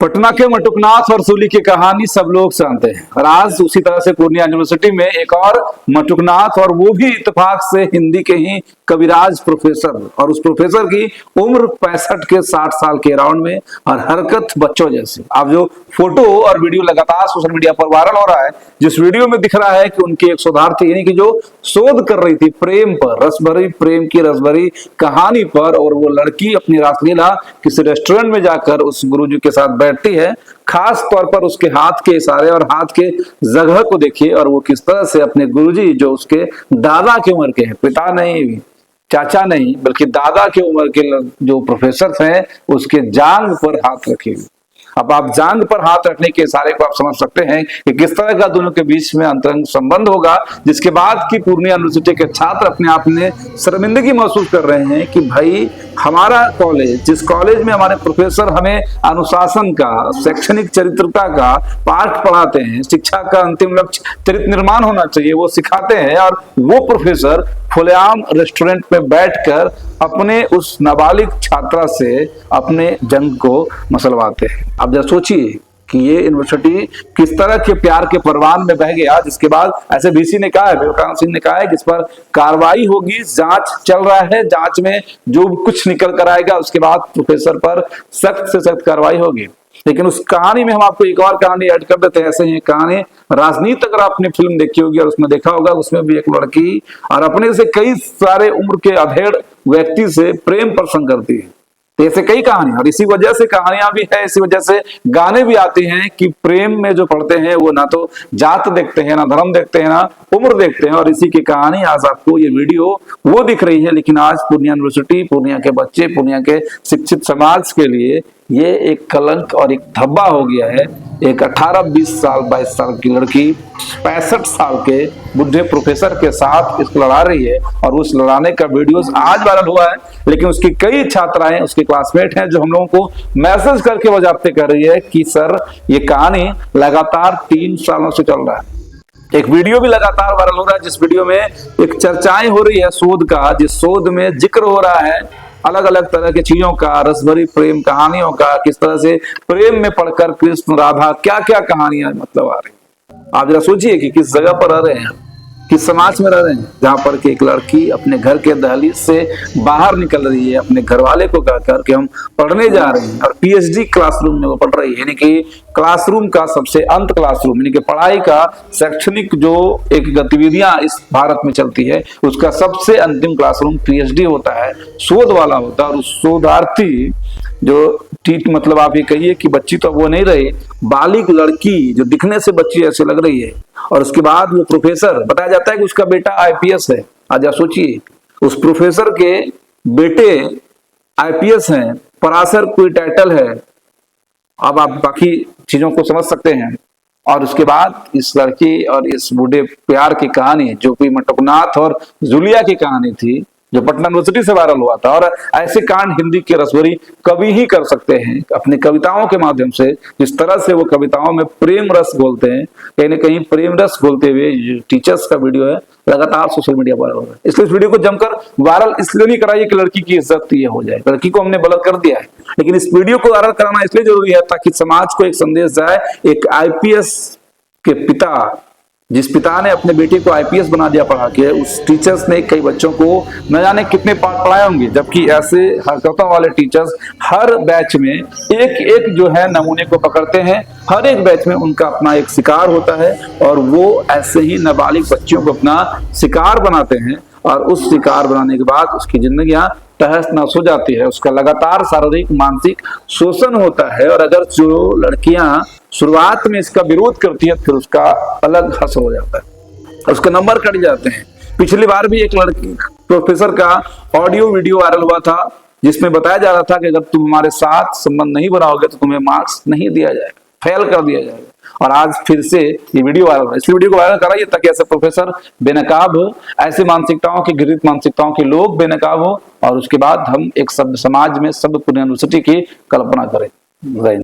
पटना के मटुकनाथ और सूली की कहानी सब लोग जानते हैं और आज उसी तरह से पूर्णिया यूनिवर्सिटी में एक और मटुकनाथ और वो भी इत्तेफाक से हिंदी के ही कविराज प्रोफेसर और उस प्रोफेसर की उम्र 65 के 60 साल के अराउंड में और हरकत बच्चों जैसी। अब जो फोटो और वीडियो लगातार सोशल मीडिया पर वायरल हो रहा है, जिस वीडियो में दिख रहा है कि उनकी एक शोधार्थी यानी कि जो शोध कर रही थी प्रेम पर, रसभरी प्रेम की रसभरी कहानी पर, और वो लड़की अपनी रासलीला किसी रेस्टोरेंट में जाकर उस गुरुजी के साथ बैठती है। खास तौर पर उसके हाथ के इशारे और हाथ के जगह को देखिए और वो किस तरह से अपने गुरुजी जो उसके दादा की उम्र के हैं, पिता नहीं चाचा नहीं बल्कि दादा की उम्र के जो प्रोफेसर हैं, उसके जांग पर हाथ रखे। अब आप जांग पर हाथ रखने के इशारे को आप समझ सकते हैं कि किस तरह का दोनों के बीच में अंतरंग संबंध होगा, जिसके बाद की पूर्णिया यूनिवर्सिटी के छात्र अपने आप में शर्मिंदगी महसूस कर रहे हैं कि भाई हमारा कॉलेज, जिस कॉलेज में हमारे प्रोफेसर हमें अनुशासन का, शैक्षणिक चरित्रता का पाठ पढ़ाते हैं, शिक्षा का अंतिम लक्ष्य चरित्र निर्माण होना चाहिए, वो सिखाते हैं, और वो प्रोफेसर खुलेआम रेस्टोरेंट में बैठकर अपने उस नाबालिग छात्रा से अपने जंग को मसलवाते हैं। अब जरा सोचिए कि ये यूनिवर्सिटी किस तरह के प्यार के परवान में बह गया, जिसके बाद ऐसे वीसी ने कहा है, विवेकानंद सिंह ने कहा है, जिस पर कार्रवाई होगी, जांच चल रहा है, जांच में जो कुछ निकल कर आएगा उसके बाद प्रोफेसर पर सख्त से सख्त कार्रवाई होगी। लेकिन उस कहानी में हम आपको एक और कहानी ऐड कर देते हैं। ऐसे ही कहानी राजनीति, अगर आपने फिल्म देखी होगी और उसमें देखा होगा, उसमें भी एक लड़की और अपने से कई सारे उम्र के अधेड़ व्यक्ति से प्रेम प्रसंग करती है। तो ऐसे कई कहानी, और इसी वजह से कहानियां भी है, इसी वजह से गाने भी आते हैं कि प्रेम में जो पढ़ते हैं वो ना तो जात देखते हैं, ना धर्म देखते हैं, ना उम्र देखते हैं। और इसी की कहानी आज आपको ये वीडियो वो दिख रही है। लेकिन आज पूर्णिया यूनिवर्सिटी, पूर्णिया के बच्चे, पूर्णिया के शिक्षित समाज के लिए ये एक कलंक और एक धब्बा हो गया है। एक 18, 20 साल, 22 साल की लड़की 65 साल के बुढ़े प्रोफेसर के साथ इसको लड़ा रही है और उस लड़ाने का वीडियोस आज वायरल हुआ है। लेकिन उसकी कई छात्राएं, उसके क्लासमेट हैं, जो हम लोगों को मैसेज करके वजाते कर रही है कि सर ये कहानी लगातार 3 सालों से चल रहा है। एक वीडियो भी लगातार वायरल हो रहा है, जिस वीडियो में एक चर्चाएं हो रही है शोध का, जिस शोध में जिक्र हो रहा है अलग अलग तरह की चीजों का, रसभरी प्रेम कहानियों का, किस तरह से प्रेम में पढ़कर कृष्ण राधा क्या क्या कहानियां मतलब आ रही। आप जरा सोचिए कि किस जगह पर रह रहे हैं, किस समाज में रह रहे हैं, जहां पर कि एक लड़की अपने घर के दहलीज से बाहर निकल रही है अपने घर वाले को कहकर कि हम पढ़ने जा रहे हैं, और पीएचडी क्लासरूम में वो पढ़ रही है, यानी कि क्लासरूम का सबसे अंत क्लासरूम, यानी कि पढ़ाई का शैक्षणिक जो एक गतिविधियां इस भारत में चलती है उसका सबसे अंतिम क्लासरूम पीएचडी होता है, शोध वाला होता है। और उस शोधार्थी जो मतलब आप ये कहिए कि बच्ची तो वो नहीं रही, बालिग लड़की जो दिखने से बच्ची ऐसे लग रही है, और उसके बाद वो प्रोफेसर, बताया जाता है कि उसका बेटा आईपीएस है। आज आप सोचिए उस प्रोफेसर के बेटे आईपीएस हैं, पराशर कोई टाइटल है, अब आप बाकी चीजों को समझ सकते हैं। और उसके बाद इस लड़की और इस बूढ़े प्यार की कहानी, जो कि मटुकनाथ और जूलिया की कहानी थी, जो पटना यूनिवर्सिटी से वायरल हुआ था। और ऐसे कांड हिंदी के रसभरी कवि ही कर सकते हैं अपनी कविताओं के माध्यम से। जिस तरह से वो कविताओं में प्रेम रस घोलते हैं, कहीं ना कहीं प्रेम रस घोलते हुए टीचर्स का वीडियो है लगातार सोशल मीडिया पर हो रहा है। इसलिए इस वीडियो को जमकर वायरल इसलिए नहीं कराइए कि लड़की की इज्जत ये हो जाए, लड़की को हमने गलत कर दिया है, लेकिन इस वीडियो को वायरल कराना इसलिए जरूरी है ताकि समाज को एक संदेश जाए। एक आईपीएस के पिता, जिस पिता ने अपने बेटे को आईपीएस बना दिया पढ़ा के, उस टीचर्स ने कई बच्चों को न जाने कितने पाठ पढ़ाए होंगे, जबकि ऐसे हरकतों वाले टीचर्स हर बैच में एक एक जो है नमूने को पकड़ते हैं, हर एक बैच में उनका अपना एक शिकार होता है, और वो ऐसे ही नाबालिग बच्चियों को अपना शिकार बनाते हैं, और उस शिकार बनाने के बाद उसकी जिंदगियां तहस नहस हो जाती है, उसका लगातार शारीरिक मानसिक शोषण होता है। और अगर जो लड़कियां शुरुआत में इसका विरोध करती है, फिर उसका अलग हश्र हो जाता है, उसके नंबर कट जाते हैं। पिछली बार भी एक लड़की प्रोफेसर का ऑडियो वीडियो वायरल हुआ था, जिसमें बताया जा रहा था कि अगर तुम हमारे साथ संबंध नहीं बनाओगे तो तुम्हें मार्क्स नहीं दिया जाएगा, फेल कर दिया जाएगा। और आज फिर से ये वीडियो वायरल है। इस वीडियो को वायरल कराइए ताकि ऐसे प्रोफेसर बेनकाब हो, ऐसे मानसिकताओं की, घृणित मानसिकताओं के लोग बेनकाब हो, और उसके बाद हम एक सभ्य समाज में, सभ्य पूर्णिया यूनिवर्सिटी की कल्पना करें।